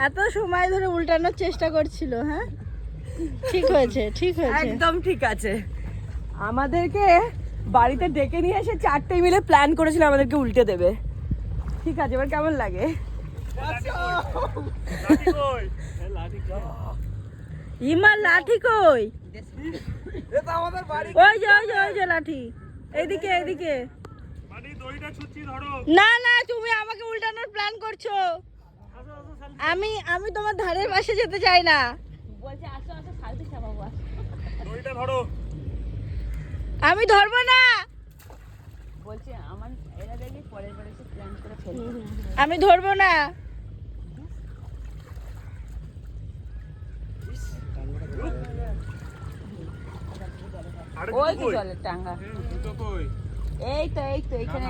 এত সময় ধরে উল্টানোর চেষ্টা করছিল। হ্যাঁ, ঠিক হয়েছে, ঠিক হয়েছে, একদম ঠিক আছে। আমাদেরকে বাড়িতে ডেকে নিয়ে এসে 4টে মিলে প্ল্যান করেছিল আমাদেরকে উল্টে দেবে। ঠিক আছে, এবার কেমন লাগে? ইমার লাঠি কই? ওই যে ওই যে ওই যে লাঠি, এইদিকে এইদিকে। না না, তুমি আমাকে উল্টানোর প্ল্যান করছো। আমি আমি তোমার ধারের পাশে যেতে চাই না। বলছে আসো আসো, সাইডে চাপাবো। দড়িটা ধরো। আমি ধরবো না। বলছে আমার এরা দেখি পরের বার এসে প্ল্যান করে ফেলবে। আমি ধরবো না। ওই তো জলের টাঙ্গা। এই তো এখানে।